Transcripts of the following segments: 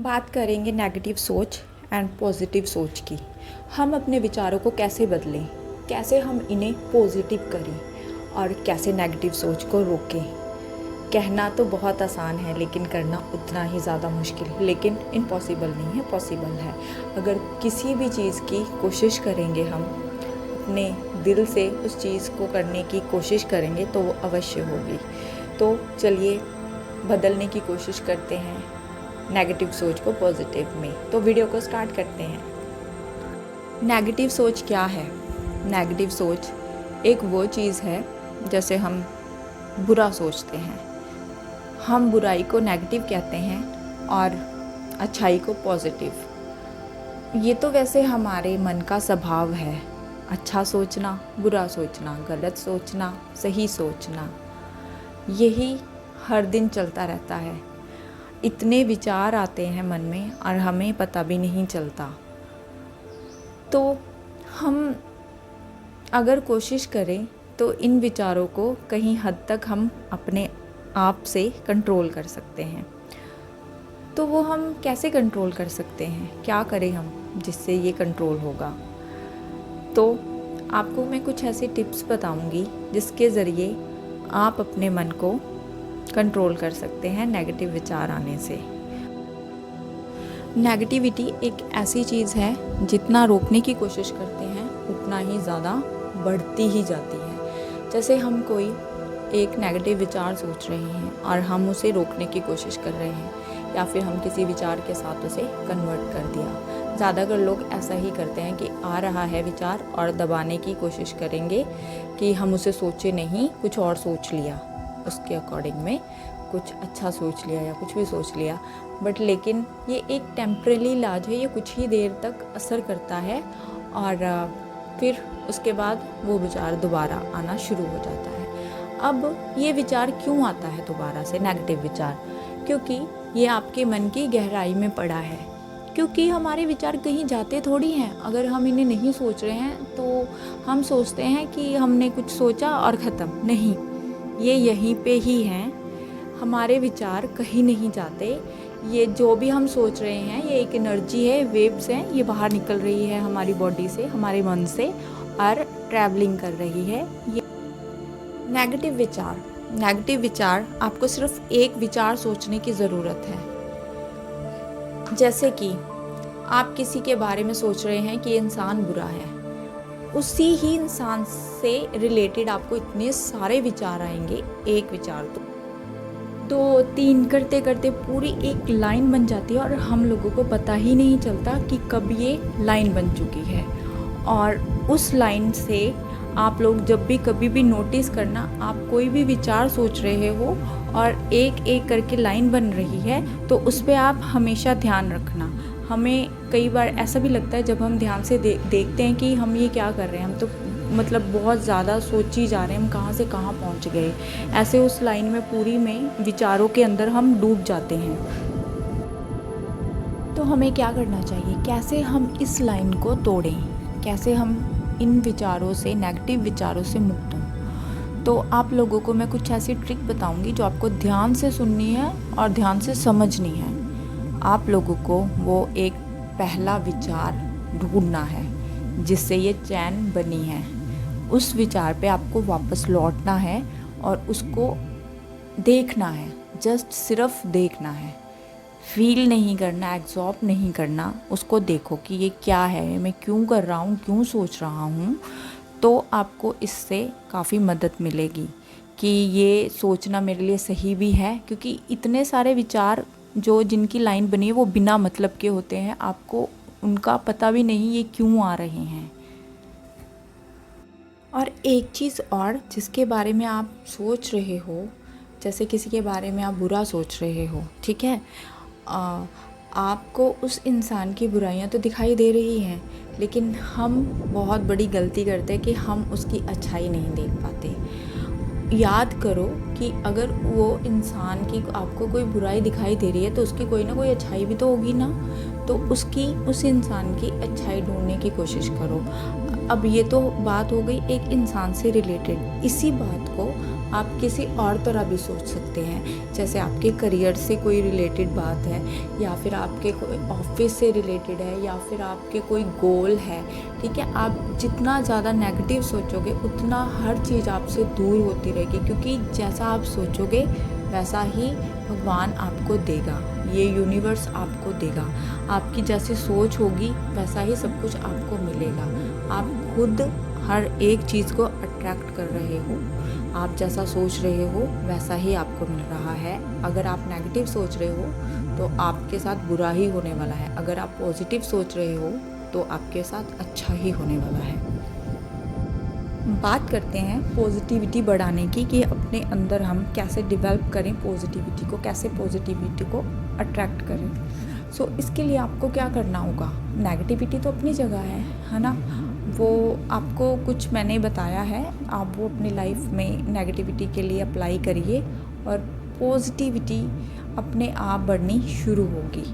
बात करेंगे नेगेटिव सोच एंड पॉजिटिव सोच की। हम अपने विचारों को कैसे बदलें, कैसे हम इन्हें पॉजिटिव करें और कैसे नेगेटिव सोच को रोकें। कहना तो बहुत आसान है लेकिन करना उतना ही ज़्यादा मुश्किल, लेकिन इम्पॉसिबल नहीं है, पॉसिबल है। अगर किसी भी चीज़ की कोशिश करेंगे, हम अपने दिल से उस चीज़ को करने की कोशिश करेंगे तो वो अवश्य होगी। तो चलिए बदलने की कोशिश करते हैं नेगेटिव सोच को पॉजिटिव में। तो वीडियो को स्टार्ट करते हैं। नेगेटिव सोच क्या है? नेगेटिव सोच एक वो चीज़ है जैसे हम बुरा सोचते हैं। हम बुराई को नेगेटिव कहते हैं और अच्छाई को पॉजिटिव। ये तो वैसे हमारे मन का स्वभाव है, अच्छा सोचना, बुरा सोचना, गलत सोचना, सही सोचना, यही हर दिन चलता रहता है। इतने विचार आते हैं मन में और हमें पता भी नहीं चलता। तो हम अगर कोशिश करें तो इन विचारों को कहीं हद तक हम अपने आप से कंट्रोल कर सकते हैं। तो वो हम कैसे कंट्रोल कर सकते हैं, क्या करें हम जिससे ये कंट्रोल होगा? तो आपको मैं कुछ ऐसे टिप्स बताऊंगी जिसके ज़रिए आप अपने मन को कंट्रोल कर सकते हैं नेगेटिव विचार आने से। नेगेटिविटी एक ऐसी चीज़ है, जितना रोकने की कोशिश करते हैं उतना ही ज़्यादा बढ़ती ही जाती है। जैसे हम कोई एक नेगेटिव विचार सोच रहे हैं और हम उसे रोकने की कोशिश कर रहे हैं, या फिर हम किसी विचार के साथ उसे कन्वर्ट कर दिया। ज़्यादातर लोग ऐसा ही करते हैं कि आ रहा है विचार और दबाने की कोशिश करेंगे कि हम उसे सोचे नहीं, कुछ और सोच लिया, उसके अकॉर्डिंग में कुछ अच्छा सोच लिया या कुछ भी सोच लिया। बट लेकिन ये एक टेम्परेरी इलाज है, ये कुछ ही देर तक असर करता है और फिर उसके बाद वो विचार दोबारा आना शुरू हो जाता है। अब ये विचार क्यों आता है दोबारा से, नेगेटिव विचार? क्योंकि ये आपके मन की गहराई में पड़ा है। क्योंकि हमारे विचार कहीं जाते थोड़ी हैं। अगर हम इन्हें नहीं सोच रहे हैं तो हम सोचते हैं कि हमने कुछ सोचा और ख़त्म। नहीं, ये यहीं पे ही हैं। हमारे विचार कहीं नहीं जाते। ये जो भी हम सोच रहे हैं ये एक एनर्जी है, वेव्स हैं, ये बाहर निकल रही है हमारी बॉडी से, हमारे मन से, और ट्रैवलिंग कर रही है। ये नेगेटिव विचार आपको सिर्फ एक विचार सोचने की ज़रूरत है। जैसे कि आप किसी के बारे में सोच रहे हैं कि ये इंसान बुरा है, उसी ही इंसान से रिलेटेड आपको इतने सारे विचार आएंगे। एक विचार तो दो तीन करते करते पूरी एक लाइन बन जाती है और हम लोगों को पता ही नहीं चलता कि कब ये लाइन बन चुकी है। और उस लाइन से आप लोग जब भी कभी भी नोटिस करना, आप कोई भी विचार सोच रहे हो और एक एक करके लाइन बन रही है, तो उस पर आप हमेशा ध्यान रखना। हमें कई बार ऐसा भी लगता है जब हम ध्यान से देखते हैं कि हम ये क्या कर रहे हैं, हम तो मतलब बहुत ज़्यादा सोची जा रहे हैं, हम कहाँ से कहाँ पहुँच गए। ऐसे उस लाइन में पूरी में विचारों के अंदर हम डूब जाते हैं। तो हमें क्या करना चाहिए, कैसे हम इस लाइन को तोड़ें, कैसे हम इन विचारों से, नेगेटिव विचारों से मुक्त हों? तो आप लोगों को मैं कुछ ऐसी ट्रिक बताऊंगी जो आपको ध्यान से सुननी है और ध्यान से समझनी है। आप लोगों को वो एक पहला विचार ढूंढना है जिससे ये चैन बनी है। उस विचार पे आपको वापस लौटना है और उसको देखना है, जस्ट सिर्फ देखना है, फील नहीं करना, एब्जॉर्ब नहीं करना। उसको देखो कि ये क्या है, मैं क्यों कर रहा हूँ, क्यों सोच रहा हूँ। तो आपको इससे काफ़ी मदद मिलेगी कि ये सोचना मेरे लिए सही भी है, क्योंकि इतने सारे विचार जो जिनकी लाइन बनी है वो बिना मतलब के होते हैं, आपको उनका पता भी नहीं ये क्यों आ रहे हैं। और एक चीज़ और जिसके बारे में आप सोच रहे हो, जैसे किसी के बारे में आप बुरा सोच रहे हो, ठीक है, आपको उस इंसान की बुराइयां तो दिखाई दे रही हैं, लेकिन हम बहुत बड़ी गलती करते हैं कि हम उसकी अच्छाई नहीं देख पाते। याद करो कि अगर वो इंसान की आपको कोई बुराई दिखाई दे रही है तो उसकी कोई ना कोई अच्छाई भी तो होगी ना। तो उस इंसान की अच्छाई ढूंढने की कोशिश करो। अब ये तो बात हो गई एक इंसान से रिलेटेड। इसी बात को आप किसी और तरह भी सोच सकते हैं। जैसे आपके करियर से कोई रिलेटेड बात है, या फिर आपके कोई ऑफिस से रिलेटेड है, या फिर आपके कोई गोल है, ठीक है। आप जितना ज़्यादा नेगेटिव सोचोगे उतना हर चीज़ आपसे दूर होती रहेगी, क्योंकि जैसा आप सोचोगे वैसा ही भगवान आपको देगा, ये यूनिवर्स आपको देगा। आपकी जैसी सोच होगी वैसा ही सब कुछ आपको मिलेगा। आप खुद हर एक चीज़ को अट्रैक्ट कर रहे हो। आप जैसा सोच रहे हो वैसा ही आपको मिल रहा है। अगर आप नेगेटिव सोच रहे हो तो आपके साथ बुरा ही होने वाला है। अगर आप पॉजिटिव सोच रहे हो तो आपके साथ अच्छा ही होने वाला है। बात करते हैं पॉजिटिविटी बढ़ाने की, कि अपने अंदर हम कैसे डेवलप करें पॉजिटिविटी को, कैसे पॉजिटिविटी को अट्रैक्ट करें। सो इसके लिए आपको क्या करना होगा। नेगेटिविटी तो अपनी जगह है ना, वो आपको कुछ मैंने बताया है, आप वो अपनी लाइफ में नेगेटिविटी के लिए अप्लाई करिए और पॉजिटिविटी अपने आप बढ़नी शुरू होगी,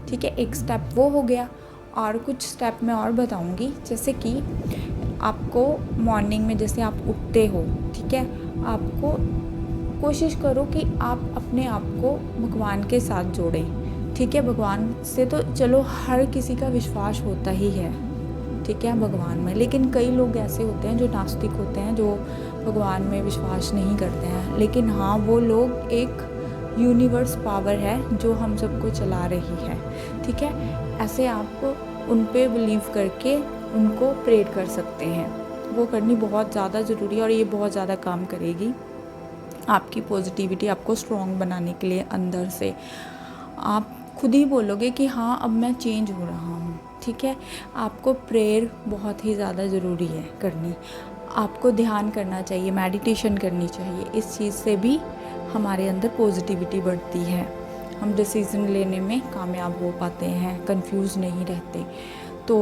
ठीक है। एक स्टेप वो हो गया, और कुछ स्टेप मैं और बताऊंगी। जैसे कि आपको मॉर्निंग में जैसे आप उठते हो, ठीक है, आपको कोशिश करो कि आप अपने आप को भगवान के साथ जोड़ें, ठीक है। भगवान से तो चलो हर किसी का विश्वास होता ही है, ठीक है, भगवान में। लेकिन कई लोग ऐसे होते हैं जो नास्तिक होते हैं, जो भगवान में विश्वास नहीं करते हैं। लेकिन हाँ, वो लोग एक यूनिवर्स पावर है जो हम सबको चला रही है, ठीक है। ऐसे आप उन पे बिलीव करके उनको प्रेयर कर सकते हैं। वो करनी बहुत ज़्यादा ज़रूरी है और ये बहुत ज़्यादा काम करेगी आपकी पॉजिटिविटी आपको स्ट्रॉन्ग बनाने के लिए। अंदर से आप खुद ही बोलोगे कि हाँ, अब मैं चेंज हो रहा हूँ, ठीक है। आपको प्रेयर बहुत ही ज़्यादा ज़रूरी है करनी। आपको ध्यान करना चाहिए, मेडिटेशन करनी चाहिए। इस चीज़ से भी हमारे अंदर पॉजिटिविटी बढ़ती है। हम डिसीज़न लेने में कामयाब हो पाते हैं, कंफ्यूज नहीं रहते। तो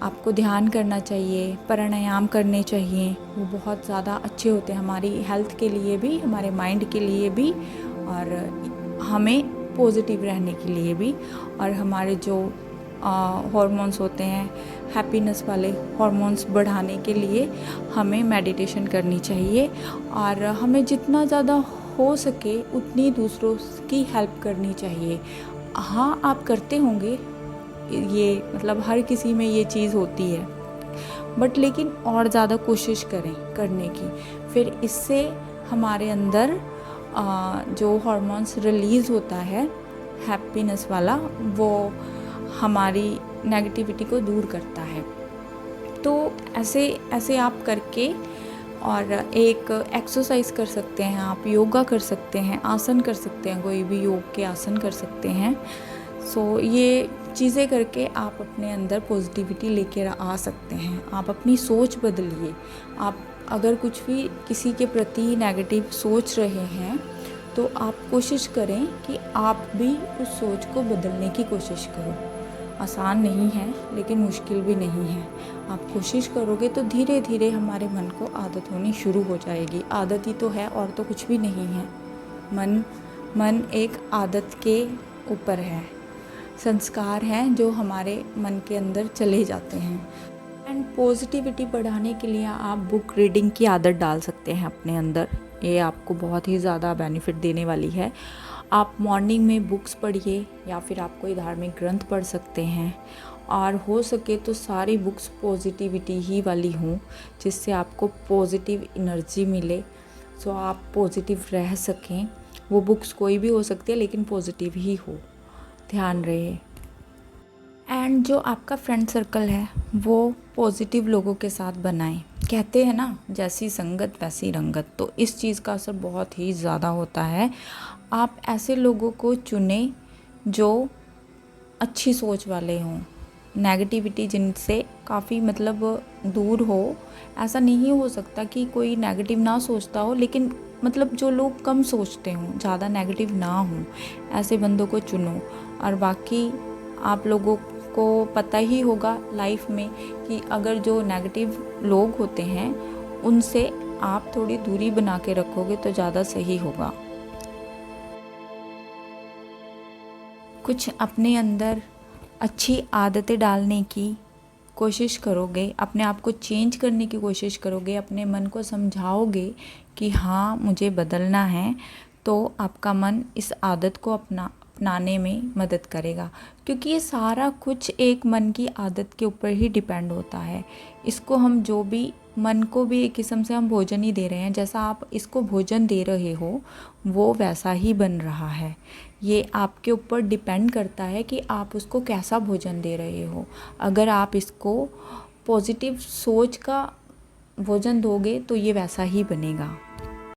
आपको ध्यान करना चाहिए, प्राणायाम करने चाहिए, वो बहुत ज़्यादा अच्छे होते हैं हमारी हेल्थ के लिए भी, हमारे माइंड के लिए भी, और हमें पॉजिटिव रहने के लिए भी। और हमारे जो हॉर्मोन्स होते हैं, हैप्पीनेस वाले हॉर्मोन्स बढ़ाने के लिए हमें मेडिटेशन करनी चाहिए। और हमें जितना ज़्यादा हो सके उतनी दूसरों की हेल्प करनी चाहिए। हाँ, आप करते होंगे ये, मतलब हर किसी में ये चीज़ होती है, बट लेकिन और ज़्यादा कोशिश करें करने की। फिर इससे हमारे अंदर जो हार्मोन्स रिलीज़ होता है हैप्पीनेस वाला, वो हमारी नेगेटिविटी को दूर करता है। तो ऐसे ऐसे आप करके, और एक एक्सरसाइज कर सकते हैं आप, योगा कर सकते हैं, आसन कर सकते हैं, कोई भी योग के आसन कर सकते हैं। सो ये चीज़ें करके आप अपने अंदर पॉजिटिविटी लेकर आ सकते हैं। आप अपनी सोच बदलिए। आप अगर कुछ भी किसी के प्रति नेगेटिव सोच रहे हैं तो आप कोशिश करें कि आप भी उस सोच को बदलने की कोशिश करो। आसान नहीं है लेकिन मुश्किल भी नहीं है। आप कोशिश करोगे तो धीरे धीरे हमारे मन को आदत होनी शुरू हो जाएगी। आदत ही तो है और तो कुछ भी नहीं है। मन एक आदत के ऊपर है, संस्कार हैं जो हमारे मन के अंदर चले जाते हैं। एंड पॉजिटिविटी बढ़ाने के लिए आप बुक रीडिंग की आदत डाल सकते हैं अपने अंदर। ये आपको बहुत ही ज़्यादा बेनिफिट देने वाली है। आप मॉर्निंग में बुक्स पढ़िए या फिर आप कोई धार्मिक ग्रंथ पढ़ सकते हैं, और हो सके तो सारी बुक्स पॉजिटिविटी ही वाली हों, जिससे आपको पॉजिटिव एनर्जी मिले, सो आप पॉजिटिव रह सकें। वो बुक्स कोई भी हो सकती है लेकिन पॉजिटिव ही हो, ध्यान रहे। एंड जो आपका फ्रेंड सर्कल है वो पॉजिटिव लोगों के साथ बनाएं। कहते हैं ना, जैसी संगत वैसी रंगत, तो इस चीज़ का असर बहुत ही ज़्यादा होता है। आप ऐसे लोगों को चुनें जो अच्छी सोच वाले हों, नेगेटिविटी जिनसे काफ़ी मतलब दूर हो। ऐसा नहीं हो सकता कि कोई नेगेटिव ना सोचता हो, लेकिन मतलब जो लोग कम सोचते हों, ज़्यादा नेगेटिव ना हों, ऐसे बंदों को चुनो। और बाकी आप लोगों को पता ही होगा लाइफ में कि अगर जो नेगेटिव लोग होते हैं उनसे आप थोड़ी दूरी बना के रखोगे तो ज़्यादा सही होगा। कुछ अपने अंदर अच्छी आदतें डालने की कोशिश करोगे, अपने आप को चेंज करने की कोशिश करोगे, अपने मन को समझाओगे कि हाँ मुझे बदलना है, तो आपका मन इस आदत को अपनाने में मदद करेगा। क्योंकि ये सारा कुछ एक मन की आदत के ऊपर ही डिपेंड होता है। इसको हम जो भी, मन को भी एक किस्म से हम भोजन ही दे रहे हैं। जैसा आप इसको भोजन दे रहे हो वो वैसा ही बन रहा है। ये आपके ऊपर डिपेंड करता है कि आप उसको कैसा भोजन दे रहे हो। अगर आप इसको पॉजिटिव सोच का भोजन दोगे तो ये वैसा ही बनेगा।